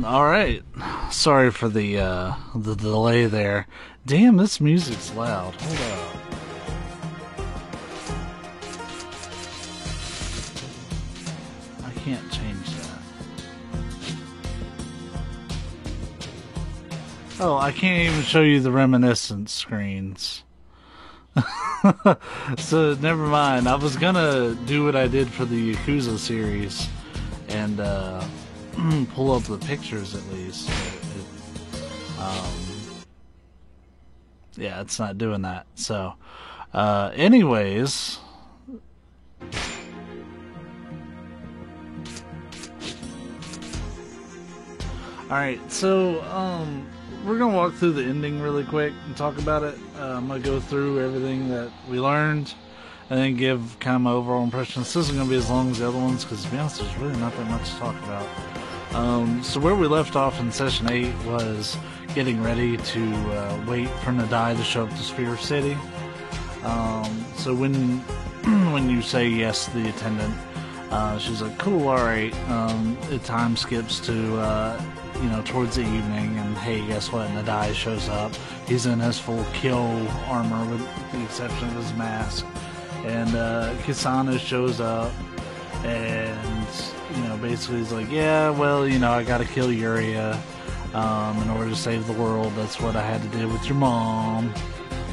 Alright. Sorry for the delay there. Damn, this music's loud. Hold up. I can't change that. Oh, I can't even show you the reminiscence screens. So, never mind. I was gonna do what I did for the Yakuza series and, pull up the pictures at least. Yeah, it's not doing that. So, anyways, alright, so, we're gonna walk through the ending really quick and talk about it. I'm gonna go through everything that we learned and then give kind of my overall impression. This isn't gonna be as long as the other ones because, to be honest, there's really not that much to talk about. So where we left off in session 8 was getting ready to wait for Nadai to show up to Sphere City. So when when you say yes to the attendant, she's like, cool, alright. It time skips to towards the evening, and hey, guess what? Nadai shows up. He's in his full kill armor with the exception of his mask. And Kisana shows up and basically he's like, yeah, well, I gotta kill Yuria in order to save the world. That's what I had to do with your mom.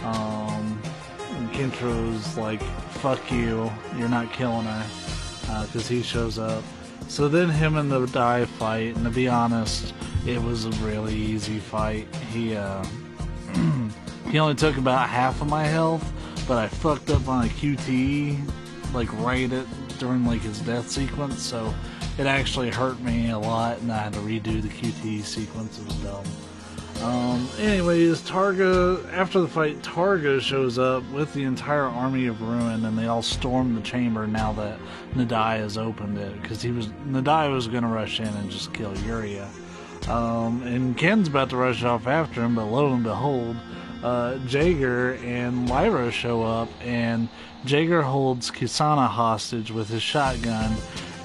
And Kintro's like, fuck you, you're not killing her, because he shows up. So then him and the Dai fight, and to be honest, it was a really easy fight. He he only took about half of my health, but I fucked up on a QTE like during like his death sequence, so it actually hurt me a lot, and I had to redo the QTE sequence. It was dumb. Anyways, after the fight, Targa shows up with the entire army of Ruin, and they all storm the chamber now that Nadai has opened it, because Nadai was going to rush in and just kill Yuria. And Ken's about to rush off after him, but lo and behold, Jaeger and Lyra show up, and Jaeger holds Kisana hostage with his shotgun,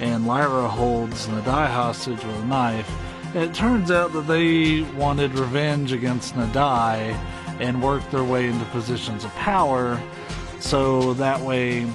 and Lyra holds Nadai hostage with a knife. It turns out that they wanted revenge against Nadai and worked their way into positions of power, so that way,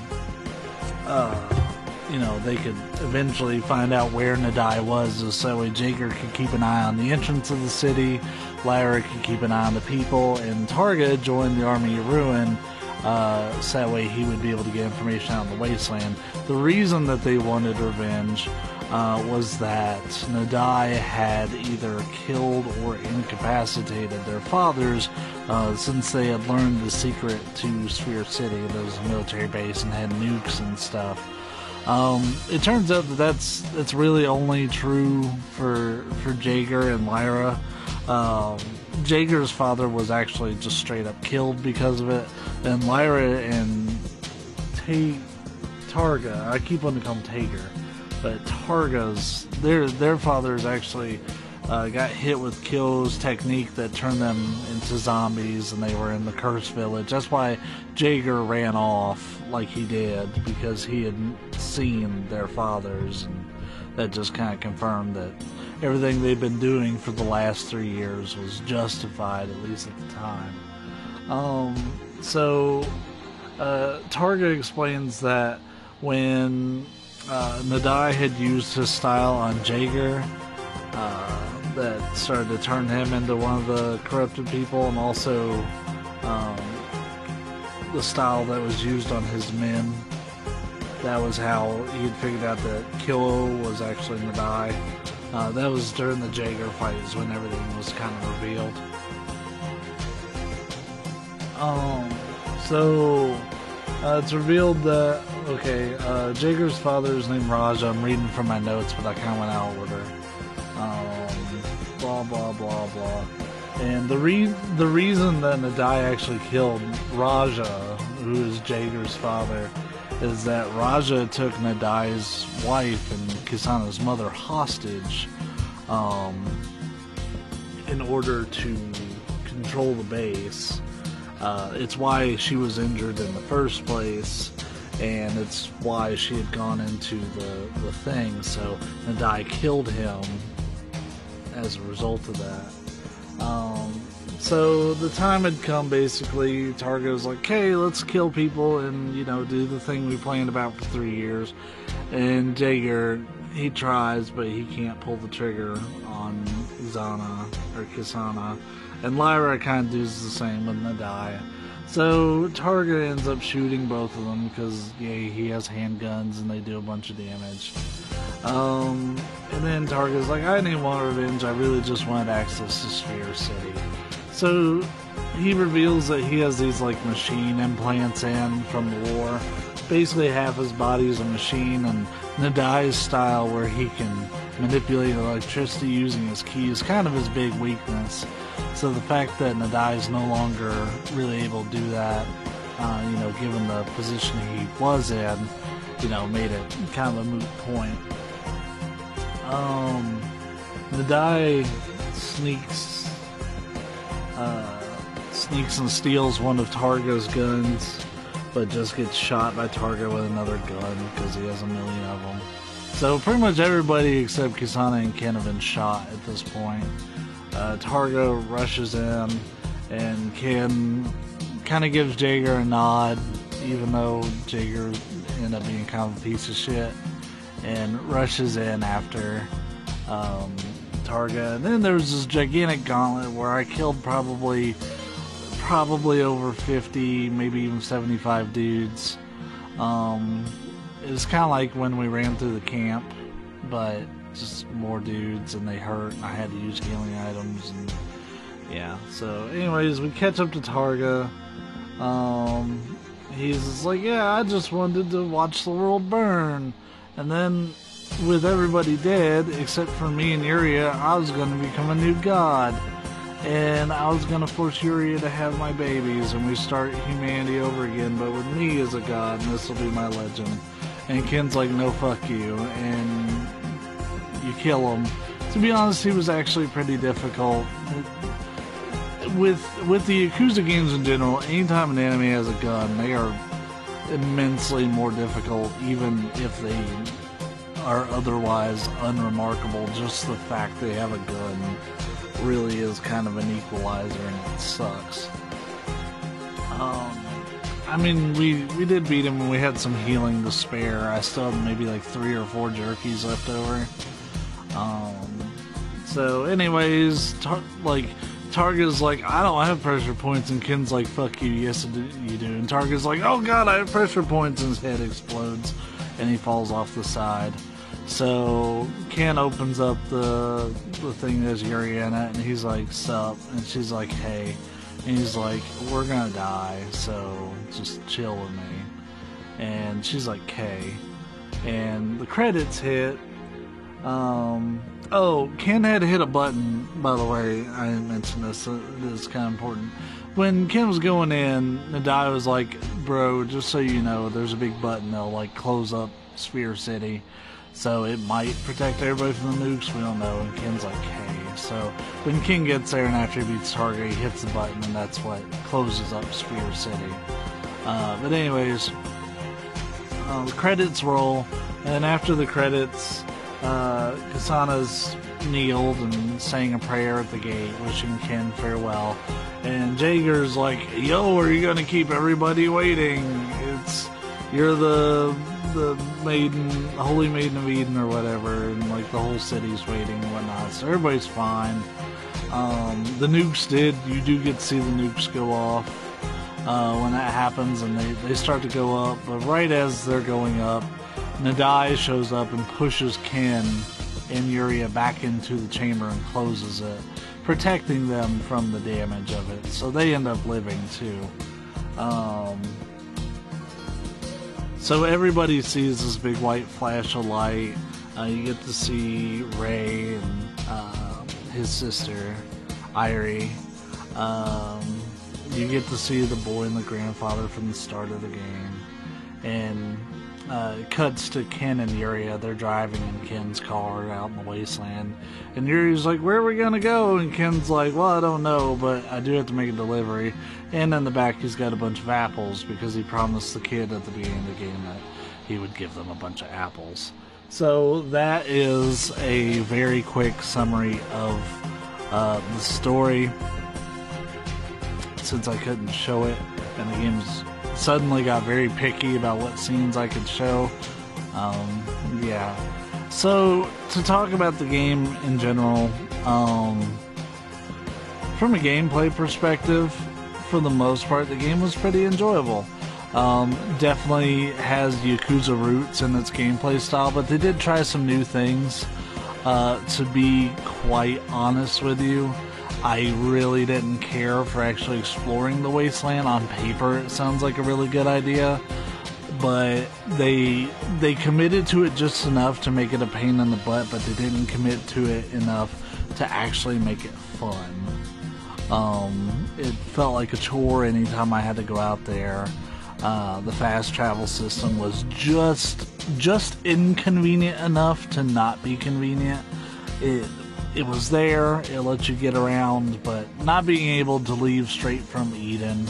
they could eventually find out where Nadai was, so that way Jaeger could keep an eye on the entrance of the city, Lyra could keep an eye on the people, and Targa joined the Army of Ruin, so that way he would be able to get information out in the wasteland. The reason that they wanted revenge was that Nadai had either killed or incapacitated their fathers since they had learned the secret to Sphere City. There was a military base and had nukes and stuff. It turns out that that's really only true for Jaeger and Lyra. Jaeger's father was actually just straight up killed because of it, and Lyra and Targa, I keep wanting to call him Tager, but Targa's, their fathers actually got hit with Kyo's technique that turned them into zombies, and they were in the Curse Village. That's why Jaeger ran off like he did, because he had seen their fathers, and that just kind of confirmed that everything they've been doing for the last 3 years was justified, at least at the time. Targa explains that when Nadai had used his style on Jaeger, that started to turn him into one of the corrupted people, and also the style that was used on his men. That was how he had figured out that Kyo was actually Nadai. That was during the Jaeger fights when everything was kind of revealed. It's revealed that, Jaeger's father is named Raja. I'm reading from my notes, but I kind of went out of order. Blah, blah, blah, blah. And the reason that Nadai actually killed Raja, who is Jaeger's father, is that Raja took Nadai's wife and Kisana's mother hostage in order to control the base. It's why she was injured in the first place, and it's why she had gone into the thing. So Nadai killed him as a result of that. So the time had come, basically. Targa was like, "Okay, let's kill people and, you know, do the thing we planned about for 3 years." And Jaeger, he tries, but he can't pull the trigger on Xana or Kisana. And Lyra kind of does the same with Nadai. So Targa ends up shooting both of them because, yeah, he has handguns and they do a bunch of damage. And then Targa's like, "I didn't want revenge, I really just wanted access to Sphere City." So he reveals that he has these like machine implants in from the war. Basically half his body is a machine, and Nadai's style where he can manipulate electricity using his key is kind of his big weakness. So the fact that Nadai is no longer really able to do that, you know, given the position he was in, you know, made it kind of a moot point. Nadai sneaks and steals one of Targa's guns, but just gets shot by Targa with another gun because he has a million of them. So pretty much everybody except Kisana and Ken have been shot at this point. Targa rushes in, and Ken kind of gives Jaeger a nod, even though Jaeger ended up being kind of a piece of shit, and rushes in after Targa. And then there was this gigantic gauntlet where I killed probably over 50, maybe even 75 dudes. It was kind of like when we ran through the camp, but just more dudes, and they hurt, and I had to use healing items, and yeah. So anyways, we catch up to Targa. He's just like, "Yeah, I just wanted to watch the world burn." And then, with everybody dead, except for me and Yuria, I was going to become a new god. And I was going to force Yuria to have my babies, and we start humanity over again, but with me as a god, and this will be my legend. And Ken's like, "No, fuck you," and you kill him. To be honest, he was actually pretty difficult. With the Yakuza games in general, anytime an enemy has a gun, they are immensely more difficult, even if they are otherwise unremarkable. Just the fact they have a gun really is kind of an equalizer, and it sucks. I mean, we did beat him, and we had some healing to spare. I still have maybe like 3 or 4 jerkies left over. So anyways, Targa's like, "I don't have pressure points," and Ken's like, "Fuck you, yes you do." And Targa's like, "Oh god, I have pressure points," and his head explodes, and he falls off the side. So Ken opens up the thing that has Yuri in it, and he's like, "Sup?" And she's like, "Hey." And he's like, "We're gonna die, so just chill with me." And she's like, "K." And the credits hit. Oh, Ken had to hit a button, by the way. I didn't mention this. This is kind of important. When Ken was going in, Nadai was like, "Bro, just so you know, there's a big button that'll like close up Sphere City. So it might protect everybody from the nukes, we don't know." And Ken's like, "Hey." So when Ken gets there and after he beats Targa, he hits the button, and that's what closes up Sphere City. But anyways, the credits roll, and after the credits, Kasana's kneeled and sang a prayer at the gate, wishing Ken farewell. And Jaeger's like, "Yo, are you gonna keep everybody waiting? You're the maiden, holy maiden of Eden or whatever," and like the whole city's waiting and whatnot. So everybody's fine. The nukes you do get to see the nukes go off when that happens, and they start to go up. But right as they're going up, Nadai shows up and pushes Ken and Yuria back into the chamber and closes it, protecting them from the damage of it. So they end up living too. So everybody sees this big white flash of light. You get to see Ray and his sister, Irie. You get to see the boy and the grandfather from the start of the game. And it cuts to Ken and Yuria. They're driving in Ken's car out in the wasteland. And Yuri's like, "Where are we gonna go?" And Ken's like, "Well, I don't know, but I do have to make a delivery." And in the back, he's got a bunch of apples because he promised the kid at the beginning of the game that he would give them a bunch of apples. So that is a very quick summary of the story. Since I couldn't show it, and the game's suddenly got very picky about what scenes I could show. Yeah. So to talk about the game in general, from a gameplay perspective, for the most part, the game was pretty enjoyable. Definitely has Yakuza roots in its gameplay style, but they did try some new things. To be quite honest with you, I really didn't care for actually exploring the wasteland. On paper, it sounds like a really good idea, but they committed to it just enough to make it a pain in the butt, but they didn't commit to it enough to actually make it fun. It felt like a chore anytime I had to go out there. The fast travel system was just inconvenient enough to not be convenient. It was there, it let you get around, but not being able to leave straight from Eden,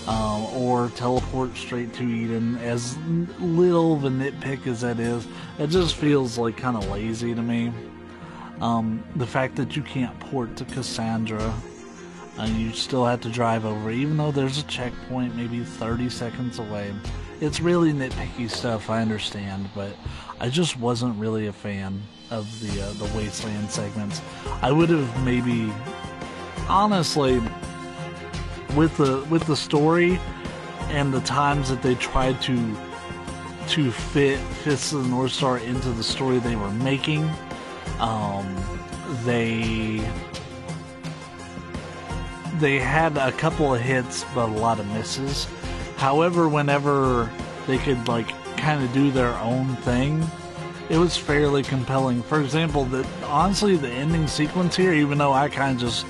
or teleport straight to Eden, as little of a nitpick as that is, it just feels like kind of lazy to me. The fact that you can't port to Cassandra, you still have to drive over, even though there's a checkpoint maybe 30 seconds away. It's really nitpicky stuff, I understand, but I just wasn't really a fan of the Wasteland segments. I would have maybe, honestly, with the story and the times that they tried to fit Fists of the North Star into the story they were making, they had a couple of hits but a lot of misses. However, whenever they could like kind of do their own thing, it was fairly compelling. For example, honestly, the ending sequence here, even though I kind of just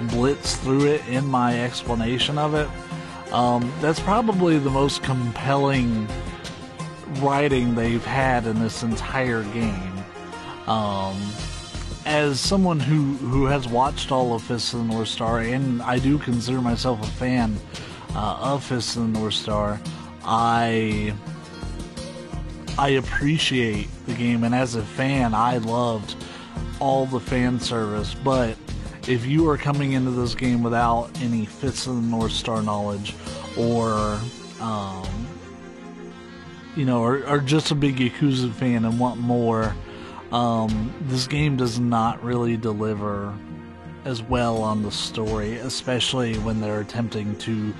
blitzed through it in my explanation of it, that's probably the most compelling writing they've had in this entire game. As someone who has watched all of Fists of the North Star, and I do consider myself a fan of Fists of the North Star, I appreciate the game, and as a fan, I loved all the fan service. But if you are coming into this game without any Fists of the North Star knowledge, or or just a big Yakuza fan and want more, this game does not really deliver as well on the story, especially when they're attempting to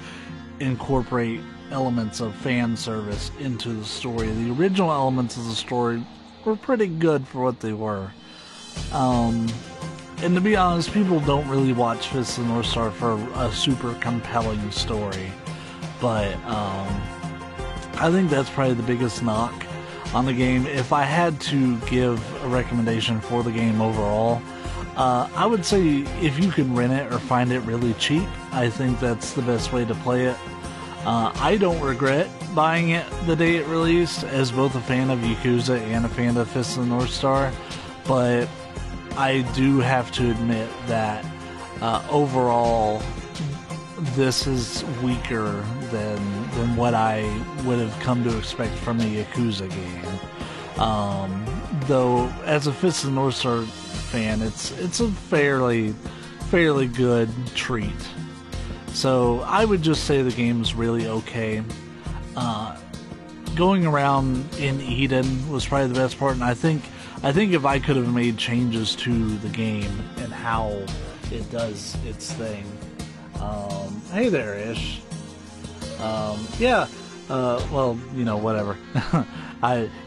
incorporate elements of fan service into the story. The original elements of the story were pretty good for what they were. And to be honest, people don't really watch Fists of the North Star for a super compelling story. But I think that's probably the biggest knock on the game. If I had to give a recommendation for the game overall, I would say if you can rent it or find it really cheap, I think that's the best way to play it. I don't regret buying it the day it released, as both a fan of Yakuza and a fan of Fists of the North Star, but I do have to admit that overall this is weaker than what I would have come to expect from the Yakuza game. Though as a Fists of the North Star fan, it's a fairly good treat. So I would just say the game's really okay. Going around in Eden was probably the best part, and I think if I could have made changes to the game and how it does its thing. Hey there, Ish. Yeah. Well, whatever.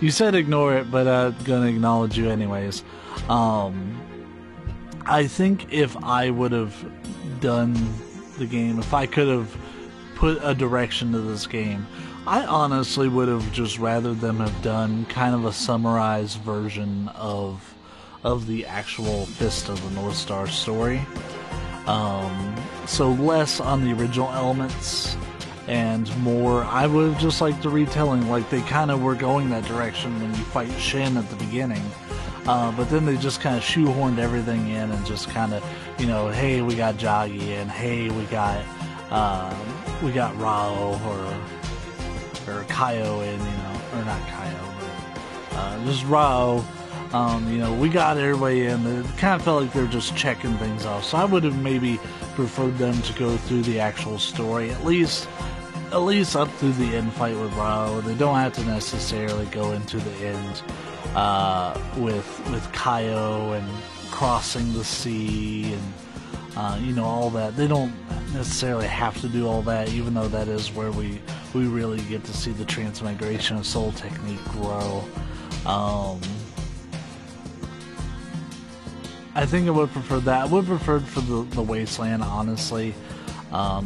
You said ignore it, but I'm gonna acknowledge you anyways. I think if I would have done the game, if I could have put a direction to this game, I honestly would have just rather them have done kind of a summarized version of the actual Fist of the North Star story. So less on the original elements and more, I would have just liked the retelling, like they kind of were going that direction when you fight Shin at the beginning. But then they just kind of shoehorned everything in and just kind of, hey, we got Jagi, and hey, we got Rao or Kaio, and or not Kaio, but just Rao. You know, we got everybody in. It kind of felt like they're just checking things off. So I would have maybe preferred them to go through the actual story, at least up through the end fight with Rao. They don't have to necessarily go into the end with Kaio and crossing the sea and you know, all that. They don't necessarily have to do all that, even though that is where we really get to see the transmigration of Soul Technique grow. I think I would prefer that. I would prefer for the Wasteland, honestly,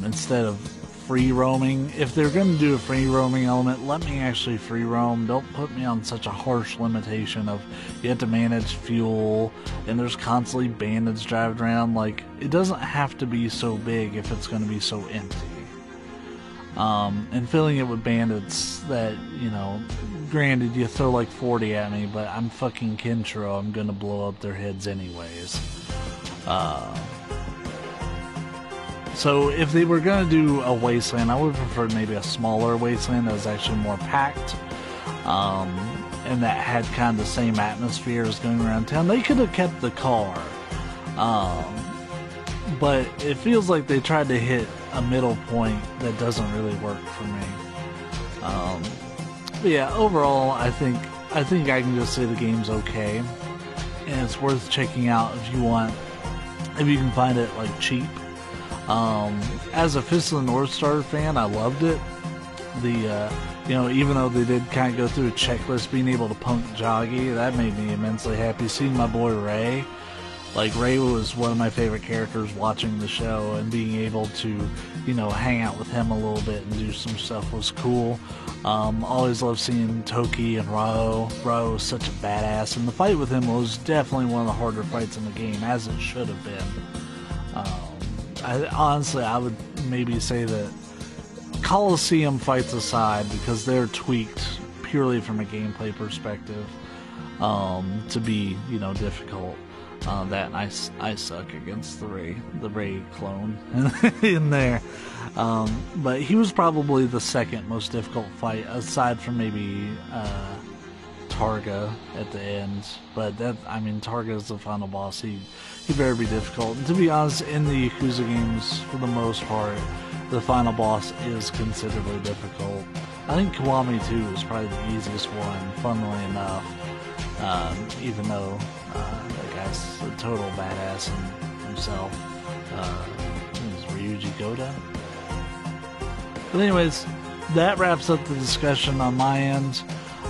instead of free roaming. If they're going to do a free roaming element, let me actually free roam. Don't put me on such a harsh limitation of you have to manage fuel and there's constantly bandits driving around. Like, it doesn't have to be so big if it's going to be so empty. And filling it with bandits that, you know, granted you throw like 40 at me, but I'm fucking Kenshiro, I'm gonna blow up their heads anyways. So if they were gonna do a Wasteland, I would prefer maybe a smaller Wasteland that was actually more packed, and that had kind of the same atmosphere as going around town. They could have kept the car, but it feels like they tried to hit a middle point that doesn't really work for me. But yeah, overall, I think I can just say the game's okay, and it's worth checking out if you want, if you can find it like cheap. As a Fist of the North Star fan, I loved it. You know, even though they did kind of go through a checklist, being able to punk Joggy, that made me immensely happy. Seeing my boy Ray, like, Ray was one of my favorite characters watching the show, and being able to, you know, hang out with him a little bit and do some stuff was cool. Always loved seeing Toki and Rao. Rao was such a badass, and the fight with him was definitely one of the harder fights in the game, as it should have been. Honestly, I would maybe say that Coliseum fights aside, because they're tweaked purely from a gameplay perspective, to be, you know, difficult. That and I suck against the Ray clone in there. But he was probably the second most difficult fight, aside from maybe Targa at the end. But that, I mean, Targa is the final boss. He better be difficult. And to be honest, in the Yakuza games, for the most part, the final boss is considerably difficult. I think Kiwami 2 is probably the easiest one, funnily enough. Even though that guy's a total badass in himself. Is Ryuji Goda? But anyways, that wraps up the discussion on my end.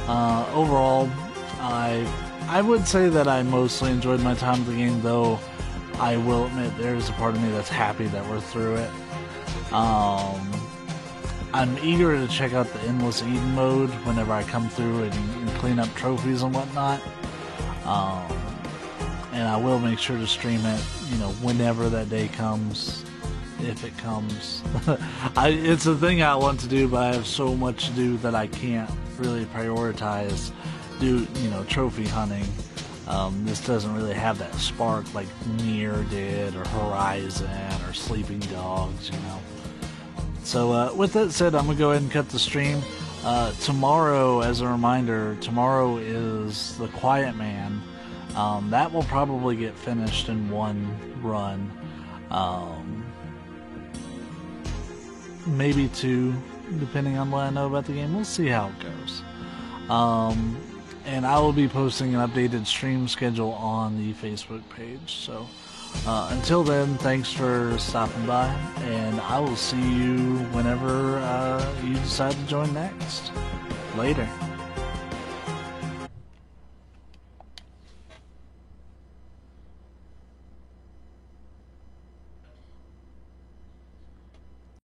Overall, I would say that I mostly enjoyed my time with the game, though I will admit there's a part of me that's happy that we're through it. I'm eager to check out the Endless Eden mode whenever I come through and clean up trophies and whatnot. And I will make sure to stream it, you know, whenever that day comes, if it comes. It's a thing I want to do, but I have so much to do that I can't really prioritize, you know, trophy hunting. This doesn't really have that spark like Nier did, or Horizon, or Sleeping Dogs, you know. So with that said, I'm going to go ahead and cut the stream. Tomorrow, as a reminder, tomorrow is The Quiet Man. That will probably get finished in one run. Maybe two, depending on what I know about the game. We'll see how it goes. And I will be posting an updated stream schedule on the Facebook page. So until then, thanks for stopping by, and I will see you whenever you decide to join next. Later.